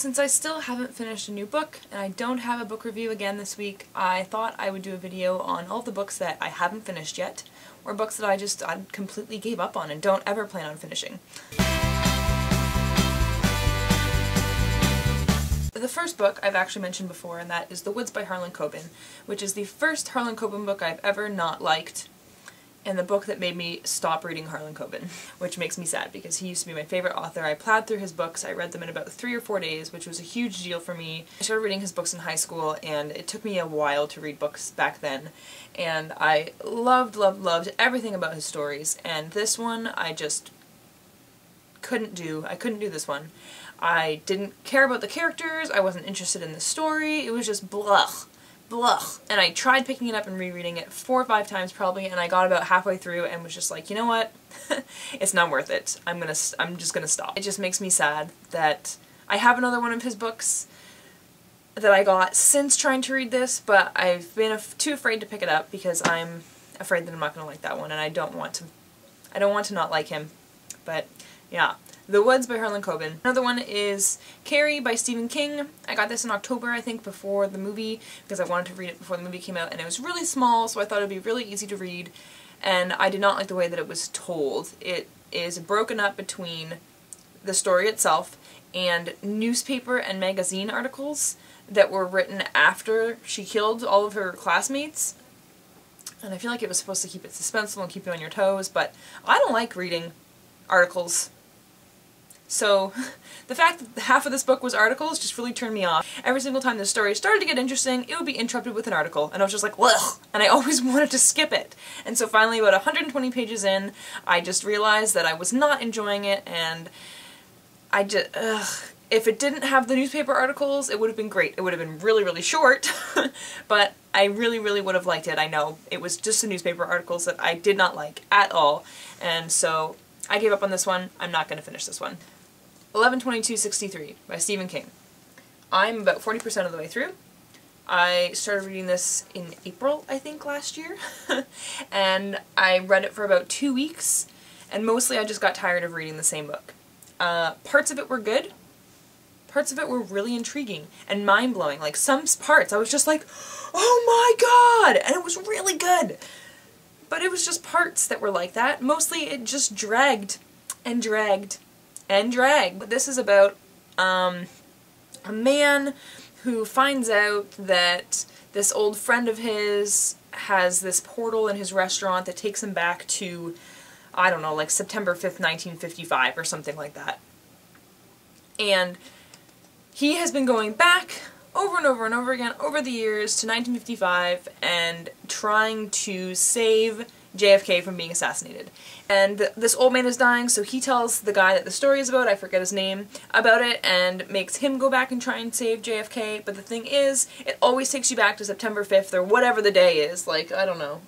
since I still haven't finished a new book, and I don't have a book review again this week, I thought I would do a video on all the books that I haven't finished yet, or books that I completely gave up on and don't ever plan on finishing. The first book I've actually mentioned before, and that is The Woods by Harlan Coben, which is the first Harlan Coben book I've ever not liked, and the book that made me stop reading Harlan Coben, which makes me sad because he used to be my favorite author. I plowed through his books, I read them in about 3 or 4 days, which was a huge deal for me. I started reading his books in high school, and it took me a while to read books back then, and I loved, loved, loved everything about his stories, and this one I just couldn't do. I couldn't do this one. I didn't care about the characters, I wasn't interested in the story, it was just blah. Blah. And I tried picking it up and rereading it 4 or 5 times probably, and I got about halfway through and was just like, you know what? It's not worth it. I'm just gonna stop. It just makes me sad that I have another one of his books that I got since trying to read this, but I've been too afraid to pick it up because I'm afraid that I'm not gonna like that one, and I don't want to not like him. But yeah. The Woods by Harlan Coben. Another one is Kerry by Stephen King. I got this in October, I think, before the movie, because I wanted to read it before the movie came out, and it was really small, so I thought it would be really easy to read, and I did not like the way that it was told. It is broken up between the story itself and newspaper and magazine articles that were written after she killed all of her classmates, and I feel like it was supposed to keep it suspenseful and keep you on your toes, but I don't like reading articles. So, the fact that half of this book was articles just really turned me off. Every single time the story started to get interesting, it would be interrupted with an article, and I was just like, ugh! And I always wanted to skip it. And so finally, about 120 pages in, I just realized that I was not enjoying it, and I just, if it didn't have the newspaper articles, it would have been great. It would have been really, really short, but I really, really would have liked it. I know, it was just the newspaper articles that I did not like at all, and so I gave up on this one. I'm not going to finish this one. 11/22/63 by Stephen King. I'm about 40% of the way through. I started reading this in April, I think, last year, and I read it for about 2 weeks, and mostly I just got tired of reading the same book. Parts of it were good. Parts of it were really intriguing and mind-blowing. Like, some parts I was just like, oh my god! And it was really good! But it was just parts that were like that. Mostly it just dragged and dragged and dragged. But this is about a man who finds out that this old friend of his has this portal in his restaurant that takes him back to, I don't know, like September 5th, 1955 or something like that. And he has been going back over and over and over again over the years to 1955 and trying to save JFK from being assassinated. And this old man is dying, so he tells the guy that the story is about, I forget his name, about it, and makes him go back and try and save JFK, but the thing is, it always takes you back to September 5th, or whatever the day is, like, I don't know,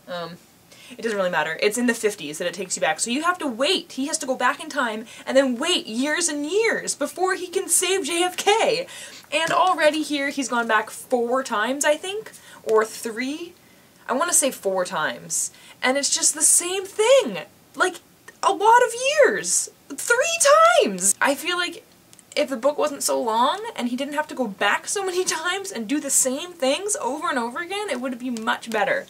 it doesn't really matter. It's in the 50s that it takes you back, so you have to wait. He has to go back in time, and then wait years and years before he can save JFK. And already here, he's gone back 4 times, I think, or 3? I want to say 4 times. And it's just the same thing! Like, a lot of years! 3 times! I feel like if the book wasn't so long, and he didn't have to go back so many times and do the same things over and over again, it would be much better.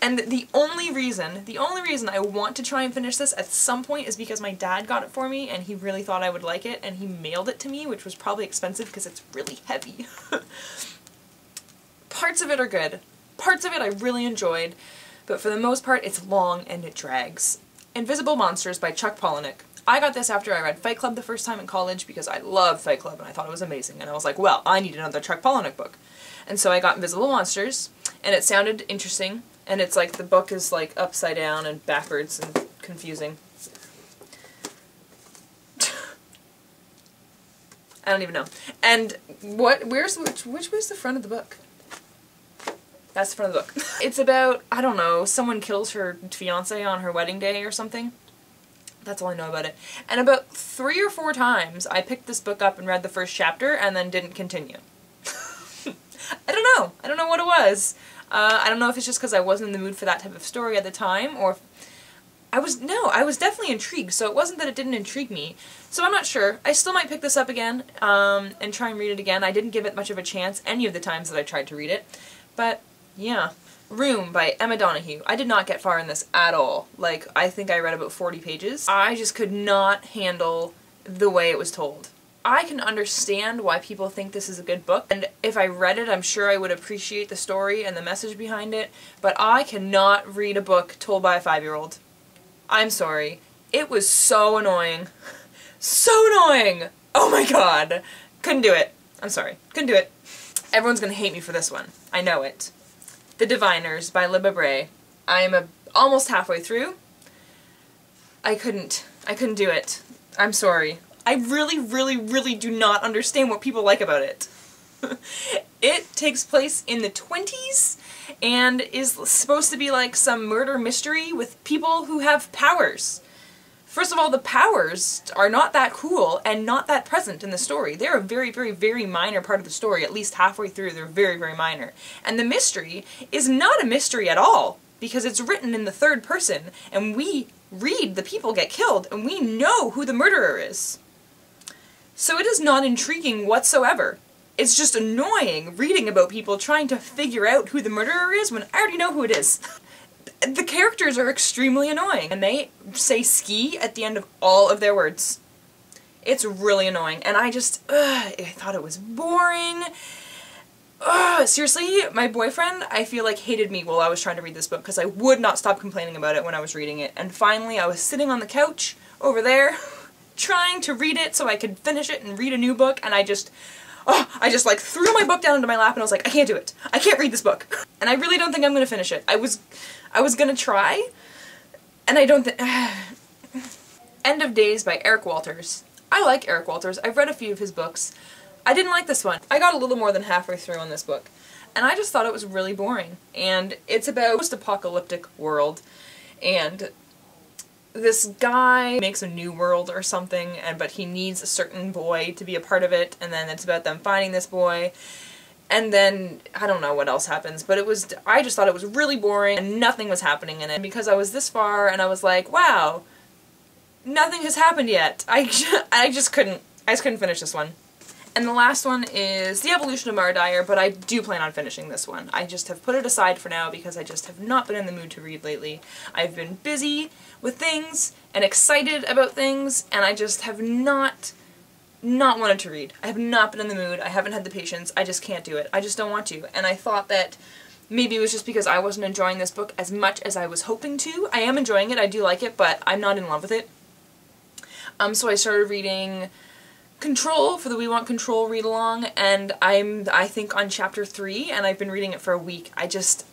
And the only reason I want to try and finish this at some point is because my dad got it for me, and he really thought I would like it, and he mailed it to me, which was probably expensive because it's really heavy. Parts of it are good. Parts of it I really enjoyed, but for the most part it's long and it drags. Invisible Monsters by Chuck Palahniuk. I got this after I read Fight Club the first time in college because I loved Fight Club and I thought it was amazing, and I was like, well, I need another Chuck Palahniuk book. And so I got Invisible Monsters, and it sounded interesting, and it's like the book is like upside down and backwards and confusing. I don't even know. And which was the front of the book? That's the front of the book. It's about, I don't know, someone kills her fiancé on her wedding day or something. That's all I know about it. And about 3 or 4 times I picked this book up and read the first chapter and then didn't continue. I don't know. I don't know what it was. I don't know if it's just because I wasn't in the mood for that type of story at the time, or I was definitely intrigued, so it wasn't that it didn't intrigue me. So I'm not sure. I still might pick this up again, and try and read it again. I didn't give it much of a chance any of the times that I tried to read it. But, yeah. Room by Emma Donoghue. I did not get far in this at all. Like, I think I read about 40 pages. I just could not handle the way it was told. I can understand why people think this is a good book, and if I read it, I'm sure I would appreciate the story and the message behind it, but I cannot read a book told by a 5-year-old. I'm sorry. It was so annoying. So annoying! Oh my god! Couldn't do it. I'm sorry. Couldn't do it. Everyone's gonna hate me for this one. I know it. The Diviners by Libba Bray. I'm almost halfway through. I couldn't do it. I'm sorry. I really, really, really do not understand what people like about it. It takes place in the 20s and is supposed to be like some murder mystery with people who have powers. First of all, the powers are not that cool and not that present in the story. They're a very, very, very minor part of the story. At least halfway through, they're very, very minor. And the mystery is not a mystery at all, because it's written in the third person, and we read the people get killed, and we know who the murderer is. So it is not intriguing whatsoever. It's just annoying reading about people trying to figure out who the murderer is when I already know who it is. The characters are extremely annoying, and they say ski at the end of all of their words. It's really annoying, and I thought it was boring. Seriously, my boyfriend, I feel like, hated me while I was trying to read this book because I would not stop complaining about it when I was reading it, and finally I was sitting on the couch over there trying to read it so I could finish it and read a new book, and I just like threw my book down into my lap and I was like, I can't do it. I can't read this book. And I really don't think I'm gonna finish it. I was gonna try, and I don't think... End of Days by Eric Walters. I like Eric Walters. I've read a few of his books. I didn't like this one. I got a little more than halfway through on this book, and I just thought it was really boring. And it's about a post-apocalyptic world, and this guy makes a new world or something, but he needs a certain boy to be a part of it, and then it's about them finding this boy, and then I don't know what else happens, but I just thought it was really boring and nothing was happening in it, because I was this far and I was like, wow, nothing has happened yet. I just couldn't finish this one. And the last one is The Evolution of Dyer, but I do plan on finishing this one. I just have put it aside for now because I just have not been in the mood to read lately. I've been busy with things and excited about things, and I just have not wanted to read. I have not been in the mood. I haven't had the patience. I just can't do it. I just don't want to. And I thought that maybe it was just because I wasn't enjoying this book as much as I was hoping to. I am enjoying it. I do like it, but I'm not in love with it. So I started reading Control for the We Want Control read-along, and I think on chapter 3, and I've been reading it for a week. I just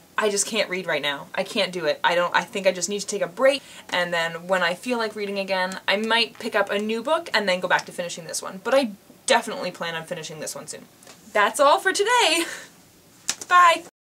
can't read right now. I can't do it. I think I just need to take a break, and then when I feel like reading again, I might pick up a new book and then go back to finishing this one. But I definitely plan on finishing this one soon. That's all for today! Bye!